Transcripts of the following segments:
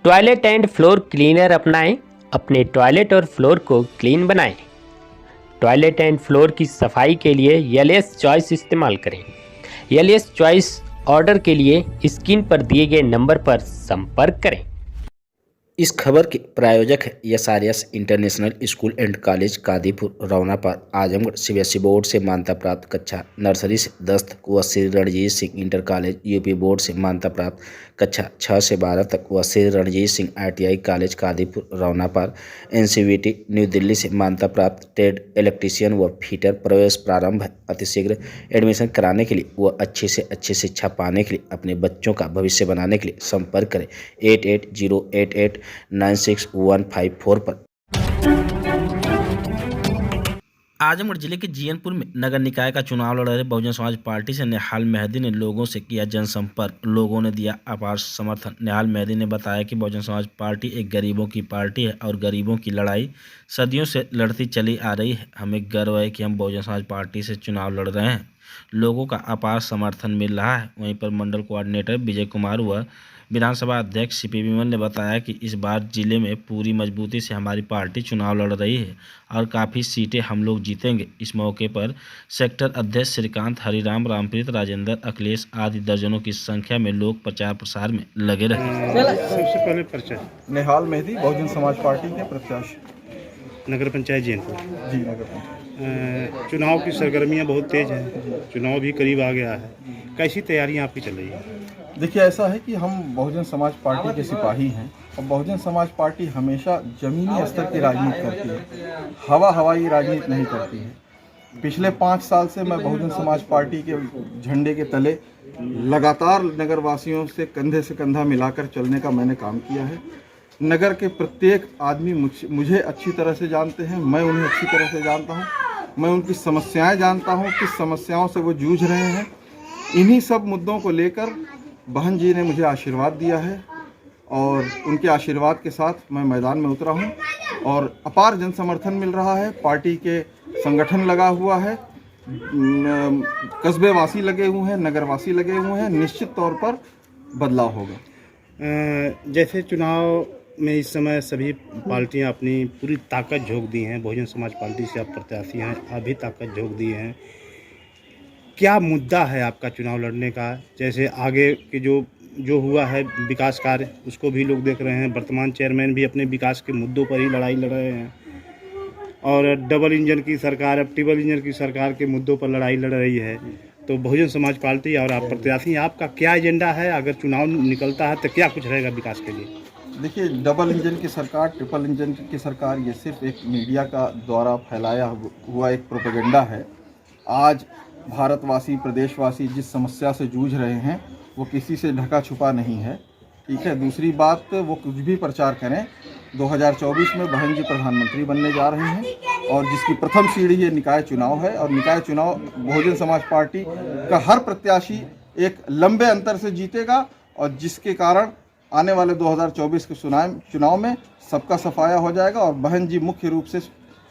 Toilet and floor cleaner अपनाएं, अपने toilet और फ्लोर को क्लीन बनाएं। टॉयलेट एंड फ्लोर की सफाई के लिए एलएस चॉइस इस्तेमाल करें। एलएस चॉइस ऑर्डर के लिए स्क्रीन पर दिए गए नंबर पर संपर्क करें। इस खबर के प्रायोजक है SRS international school and college Kadipur Raunapar Azamgarh CBSE board से मान्यता प्राप्त कक्षा नर्सरी से 10 तक व Shri Ranjit Singh inter college UP board से मान्यता प्राप्त कक्षा 6 से 12 तक व Shri Ranjit Singh ITI college Kadipur Raunapar NCVT new Delhi से मान्यता प्राप्त ट्रेड इलेक्ट्रीशियन व फिटर प्रवेश प्रारंभ है। अतिशीघ्र एडमिशन कराने के लिए व अच्छी से अच्छी शिक्षा पाने के लिए अपने बच्चों का भविष्य बनाने के लिए संपर्क करें 8808896154 पर। आजमगढ़ जिले के जीयनपुर में नगर निकाय का चुनाव लड़ रहे बहुजन समाज पार्टी से निहाल मेहदी ने लोगों से किया जनसंपर्क। लोगों ने दिया अपार समर्थन। निहाल मेहदी ने बताया कि बहुजन समाज पार्टी एक गरीबों की पार्टी है और गरीबों की लड़ाई सदियों से लड़ती चली आ रही है। हमें गर्व है कि हम बहुजन समाज पार्टी से चुनाव लड़ रहे हैं। लोगों का अपार समर्थन मिल रहा है। वहीं पर मंडल कोऑर्डिनेटर विजय कुमार व विधानसभा अध्यक्ष सीपी विमल ने बताया कि इस बार जिले में पूरी मजबूती से हमारी पार्टी चुनाव लड़ रही है और काफ़ी सीटें हम लोग जीतेंगे। इस मौके पर सेक्टर अध्यक्ष श्रीकांत, हरिराम, रामप्रीत, राजेंद्र, अखिलेश आदि दर्जनों की संख्या में लोग प्रचार प्रसार में लगे रहे। सबसे पहले परिचय। निहाल मेहदी बहुजन समाज पार्टी के प्रत्याशी, नगर पंचायत जीयनपुर। जी नगर पंचायत। चुनाव की सरगर्मियां बहुत तेज हैं, चुनाव भी करीब आ गया है। कैसी तैयारियां आपकी चल रही है? देखिए, ऐसा है कि हम बहुजन समाज पार्टी के सिपाही हैं और बहुजन समाज पार्टी हमेशा जमीनी स्तर की राजनीति करती है, हवाई राजनीति नहीं करती है। पिछले 5 साल से मैं बहुजन समाज पार्टी के झंडे के तले लगातार नगरवासियों से कंधा मिलाकर चलने का मैंने काम किया है। नगर के प्रत्येक आदमी मुझे अच्छी तरह से जानते हैं, मैं उन्हें अच्छी तरह से जानता हूं। मैं उनकी समस्याएं जानता हूं, किस समस्याओं से वो जूझ रहे हैं। इन्हीं सब मुद्दों को लेकर बहन जी ने मुझे आशीर्वाद दिया है और उनके आशीर्वाद के साथ मैं मैदान में उतरा हूं और अपार जन समर्थन मिल रहा है। पार्टी के संगठन लगा हुआ है, कस्बे वासी लगे हुए हैं, नगरवासी लगे हुए हैं। निश्चित तौर पर बदलाव होगा। जैसे चुनाव में इस समय सभी पार्टियां अपनी पूरी ताकत झोंक दी हैं। बहुजन समाज पार्टी से आप प्रत्याशी हैं, आप भी ताकत झोंक दी हैं। क्या मुद्दा है आपका चुनाव लड़ने का? जैसे आगे के जो हुआ है विकास कार्य, उसको भी लोग देख रहे हैं। वर्तमान चेयरमैन भी अपने विकास के मुद्दों पर ही लड़ाई लड़ रहे हैं और डबल इंजन की सरकार, अब ट्रिपल इंजन की सरकार के मुद्दों पर लड़ाई लड़ रही है। तो बहुजन समाज पार्टी और आप प्रत्याशी, आपका क्या एजेंडा है? अगर चुनाव निकलता है तो क्या कुछ रहेगा विकास के लिए? देखिए, डबल इंजन की सरकार, ट्रिपल इंजन की सरकार, ये सिर्फ एक मीडिया का द्वारा फैलाया हुआ एक प्रोपेगेंडा है। आज भारतवासी, प्रदेशवासी जिस समस्या से जूझ रहे हैं वो किसी से ढका छुपा नहीं है, ठीक है। दूसरी बात, वो कुछ भी प्रचार करें, 2024 में बहन जी प्रधानमंत्री बनने जा रहे हैं और जिसकी प्रथम सीढ़ी ये निकाय चुनाव है और निकाय चुनाव बहुजन समाज पार्टी का हर प्रत्याशी एक लंबे अंतर से जीतेगा और जिसके कारण आने वाले 2024 के चुनाव में सबका सफाया हो जाएगा और बहन जी मुख्य रूप से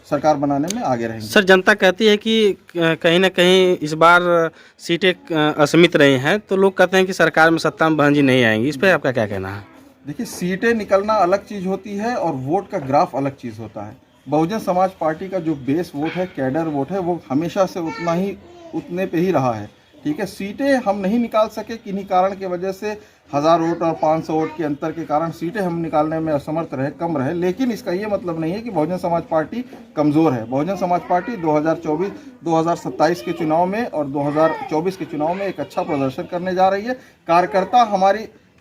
सरकार बनाने में आगे रहेंगे। सर, जनता कहती है कि कहीं ना कहीं इस बार सीटें असीमित रही हैं, तो लोग कहते हैं कि सरकार में सत्ता में बहन जी नहीं आएंगी। इस पर आपका क्या कहना है? देखिए, सीटें निकलना अलग चीज़ होती है और वोट का ग्राफ अलग चीज़ होता है। बहुजन समाज पार्टी का जो बेस वोट है, कैडर वोट है, वो हमेशा से उतने पे ही रहा है, ठीक है। सीटें हम नहीं निकाल सके किन्हीं कारण की वजह से, 1000 वोट और 500 वोट के अंतर के कारण सीटें हम निकालने में असमर्थ रहे, कम रहे। लेकिन इसका ये मतलब नहीं है कि बहुजन समाज पार्टी कमज़ोर है। बहुजन समाज पार्टी 2027 के चुनाव में और 2024 के चुनाव में एक अच्छा प्रदर्शन करने जा रही है। कार्यकर्ता,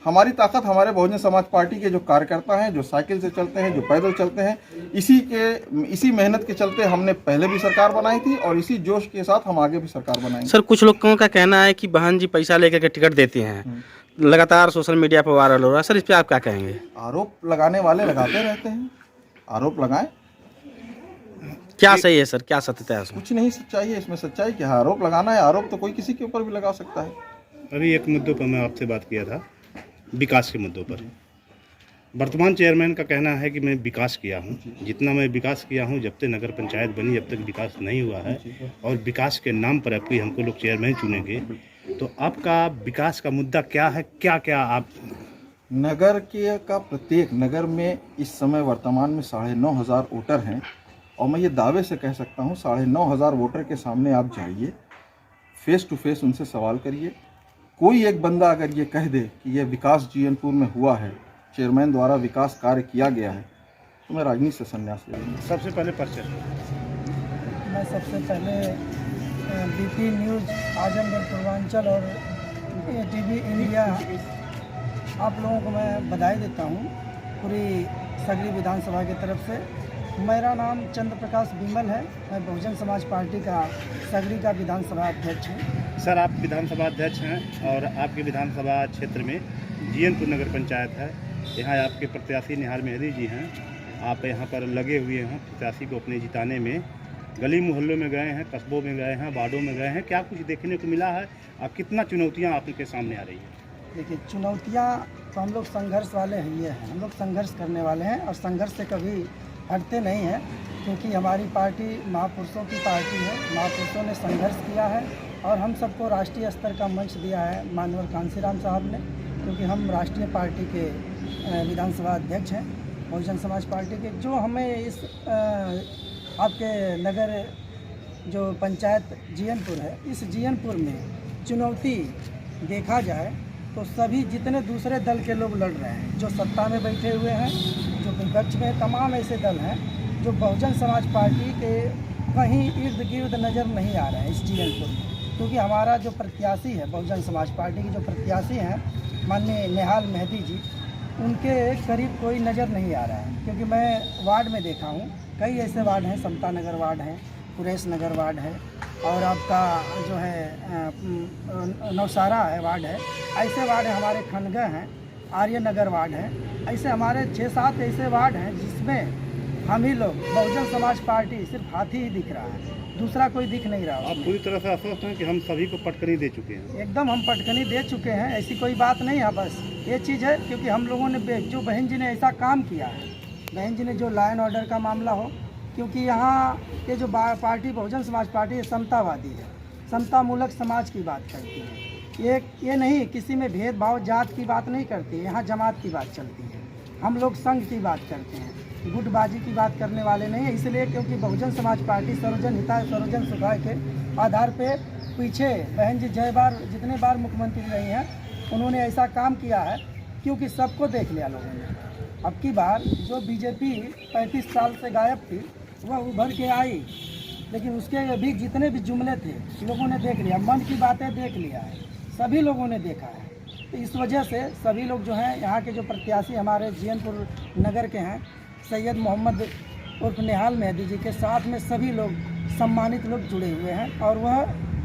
हमारी ताकत हमारे बहुजन समाज पार्टी के जो कार्यकर्ता हैं, जो साइकिल से चलते हैं, जो पैदल चलते हैं, इसी मेहनत के चलते हमने पहले भी सरकार बनाई थी और इसी जोश के साथ हम आगे भी सरकार बनाएंगे। सर, कुछ लोगों का कहना है कि बहन जी पैसा लेकर के टिकट देती हैं, लगातार सोशल मीडिया पर वायरल हो रहा है। सर, इस पर आप क्या कहेंगे? आरोप लगाने वाले लगाते रहते हैं, आरोप लगाएं। क्या सही है सर, क्या सत्यता है उसमें? कुछ नहीं सच्चाई है इसमें। सच्चाई क्या है? आरोप लगाना है। आरोप तो कोई किसी के ऊपर भी लगा सकता है। अभी एक मुद्दों पर मैं आपसे बात किया था, विकास के मुद्दों पर। वर्तमान चेयरमैन का कहना है कि मैं विकास किया हूं, जितना मैं विकास किया हूं, जब तक नगर पंचायत बनी जब तक विकास नहीं हुआ है और विकास के नाम पर आपकी हमको लोग चेयरमैन चुनेंगे। तो आपका विकास का मुद्दा क्या है? क्या क्या आप नगर के का प्रत्येक नगर में इस समय वर्तमान में 9,500 वोटर हैं और मैं ये दावे से कह सकता हूँ 9,500 वोटर के सामने आप जाइए, फेस टू फेस उनसे सवाल करिए। कोई एक बंदा अगर ये कह दे कि ये विकास जीएनपुर में हुआ है, चेयरमैन द्वारा विकास कार्य किया गया है, तो मैं राजनीति से संन्यास ले लूँगा। सबसे पहले परिचय। मैं सबसे पहले बीपी न्यूज़ आजमगढ़ पूर्वांचल और टीवी इंडिया आप लोगों को मैं बधाई देता हूँ पूरी सगरी विधानसभा की तरफ से। मेरा नाम चंद्र प्रकाश बिमल है, मैं बहुजन समाज पार्टी का सगरी का विधानसभा अध्यक्ष हूँ। सर, आप विधानसभा अध्यक्ष हैं और आपके विधानसभा क्षेत्र में जीएनपुर नगर पंचायत है। यहाँ आपके प्रत्याशी निहाल मेहदी जी हैं। आप यहाँ पर लगे हुए हैं प्रत्याशी को अपने जिताने में। गली मोहल्लों में गए हैं, कस्बों में गए हैं, वार्डों में गए हैं, क्या कुछ देखने को मिला है और कितना चुनौतियाँ आपके सामने आ रही हैं? देखिए, चुनौतियाँ तो हम लोग संघर्ष वाले ही हैं, हम लोग संघर्ष करने वाले हैं और संघर्ष से कभी हटते नहीं हैं, क्योंकि हमारी पार्टी महापुरुषों की पार्टी है। महापुरुषों ने संघर्ष किया है और हम सबको राष्ट्रीय स्तर का मंच दिया है माननीय कांसीराम साहब ने, क्योंकि हम राष्ट्रीय पार्टी के विधानसभा अध्यक्ष हैं बहुजन समाज पार्टी के। जो हमें इस आपके नगर जो पंचायत जीएनपुर है, इस जीएनपुर में चुनौती देखा जाए तो सभी जितने दूसरे दल के लोग लड़ रहे हैं, जो सत्ता में बैठे हुए हैं, जो विपक्ष में, तमाम ऐसे दल हैं जो बहुजन समाज पार्टी के कहीं इर्द गिर्द नज़र नहीं आ रहे हैं इस जीएनपुर में, क्योंकि हमारा जो प्रत्याशी है बहुजन समाज पार्टी की जो प्रत्याशी हैं माननीय निहाल मेहदी जी, उनके करीब कोई नज़र नहीं आ रहा है। क्योंकि मैं वार्ड में देखा हूँ, कई ऐसे वार्ड हैं, समता नगर वार्ड है, कुरेश नगर वार्ड है और आपका जो है नौसारा है वार्ड है, ऐसे वार्ड है, हमारे खनगा हैं, आर्य नगर वार्ड है, ऐसे हमारे 6-7 ऐसे वार्ड हैं जिसमें हम ही लोग बहुजन समाज पार्टी सिर्फ हाथी ही दिख रहा है, दूसरा कोई दिख नहीं रहा। आप पूरी तरह से आश्वस्त हैं कि हम सभी को पटकनी दे चुके हैं? एकदम हम पटकनी दे चुके हैं, ऐसी कोई बात नहीं है। बस ये चीज़ है क्योंकि हम लोगों ने जो बहन जी ने ऐसा काम किया है, बहन जी ने जो लॉ एंड ऑर्डर का मामला हो, क्योंकि यहाँ ये जो पार्टी बहुजन समाज पार्टी है समतावादी है, समतामूलक समाज की बात करती है। ये नहीं किसी में भेदभाव जात की बात नहीं करती है, यहाँ जमात की बात चलती है। हम लोग संघ की बात करते हैं, गुटबाजी की बात करने वाले नहीं है। इसलिए क्योंकि बहुजन समाज पार्टी सर्वजन हिताय सर्वजन सुखाय के आधार पे पीछे बहन जी जय बार जितने बार मुख्यमंत्री रही हैं, उन्होंने ऐसा काम किया है क्योंकि सबको देख लिया लोगों ने। अब की बार जो बीजेपी 35 साल से गायब थी वह उभर के आई, लेकिन उसके भी जितने भी जुमले थे लोगों ने देख लिया, मन की बातें देख लिया है, सभी लोगों ने देखा है। तो इस वजह से सभी लोग जो हैं यहाँ के जो प्रत्याशी हमारे जीएनपुर नगर के हैं सैयद मोहम्मद उर्फ निहाल मेहदी जी के साथ में सभी लोग सम्मानित लोग जुड़े हुए हैं और वह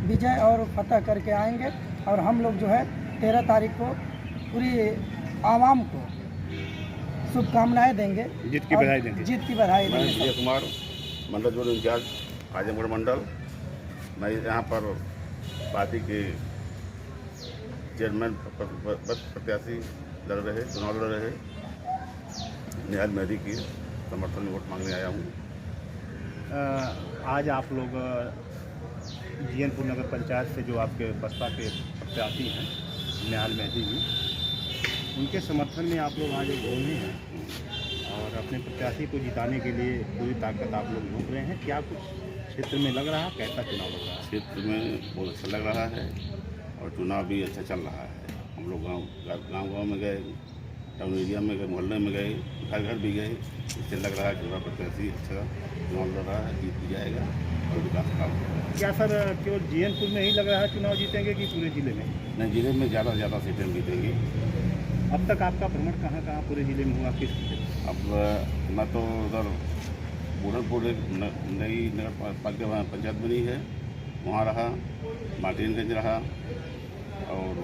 विजय और फतह करके आएंगे। और हम लोग जो है 13 तारीख को पूरी आवाम को शुभकामनाएं देंगे, जीत की बधाई देंगे। जीत की बधाई मैं देंगे। विजय कुमार, मंडल जोन इंचार्ज आजमगढ़ मंडल। मैं यहाँ पर पार्टी के चेयरमैन पद प्रत्याशी लड़ रहे, चुनाव लड़ रहे निहाल मेहदी की समर्थन में वोट मांगने आया हूँ। आज आप लोग जीएनपुर नगर पंचायत से जो आपके बसपा के प्रत्याशी हैं निहाल मेहदी जी, उनके समर्थन में आप लोग आज घूमे हैं और अपने प्रत्याशी को जिताने के लिए पूरी ताकत आप लोग झोंक रहे हैं। क्या कुछ क्षेत्र में लग रहा है, कैसा चुनाव लग रहा है? क्षेत्र में बहुत अच्छा लग रहा है और चुनाव भी अच्छा चल रहा है। हम लोग गाँव में गए, टाउन एरिया में गए, मोहल्ले में गए, घर घर भी गए। इससे लग रहा है कि प्रत्याशी अच्छा चुनाव लड़ रहा है, जीत भी जाएगा और विकास काम होगा। क्या सर केवल जीएनपुर में ही लग रहा है चुनाव जीतेंगे कि पूरे ज़िले में? नहीं, जिले में ज़्यादा से ज़्यादा सीटें जीतेंगी। अब तक आपका भ्रमण कहाँ कहाँ पूरे ज़िले में हुआ, किस? अब मैं तो उधर बूढ़नपुर एक नई नगर पालिका पंचायत बनी है, वहाँ रहा, मार्टिनगंज रहा और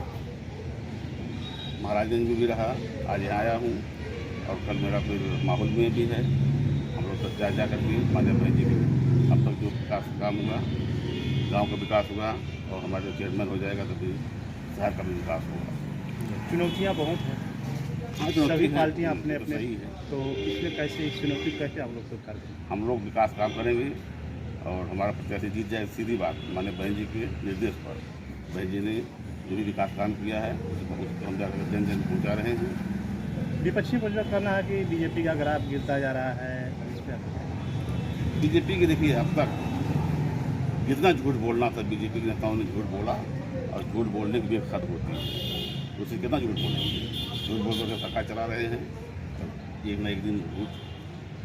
महाराजगंज में भी रहा। आज यहाँ आया हूँ और कल मेरा फिर माहौल में भी है। हम लोग सब जा करके माधव भाई जी भी अब तक जो विकास काम हुआ, गांव का विकास हुआ और हमारे जो चेयरमैन हो जाएगा तो फिर शहर का भी विकास होगा। चुनौतियाँ बहुत हैं, हाँ, चुनौती सभी है, पार्टियाँ तो अपने अपने, सही है। तो इसमें कैसे इस चुनौती कैसे आप लोग स्वीकार करेंगे? हम लोग विकास काम करेंगे और हमारा प्रत्याशी जीत जाए। सीधी बात, माननीय बहन जी के निर्देश पर बहन जी ने जो भी विकास काम किया है उसको हम जाकर जन जन पहुँचा रहे हैं विपक्षी पक्ष का कहना है कि बीजेपी का ग्राफ गिरता जा रहा है, इस पे बीजेपी के देखिए अब तक जितना झूठ बोलना था बीजेपी के नेताओं ने झूठ बोला और झूठ बोलने की भी एक हद होती है। उससे कितना झूठ बोलेंगे, झूठ बोल कर सरकार चला रहे हैं, एक न एक दिन झूठ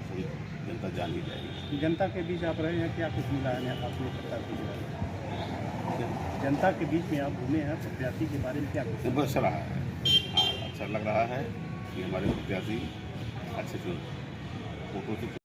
पूरी जनता जान ही जाएगी। जनता के बीच आप रहे हैं, क्या कुछ मिला है आपको प्रत्याशी के बारे में? जनता के बीच में आप घूमे हैं, प्रत्याशी के बारे में क्या कुछ? बहुत अच्छा रहा है, हाँ अच्छा लग रहा है कि हमारे प्रत्याशी अच्छे से फोटो से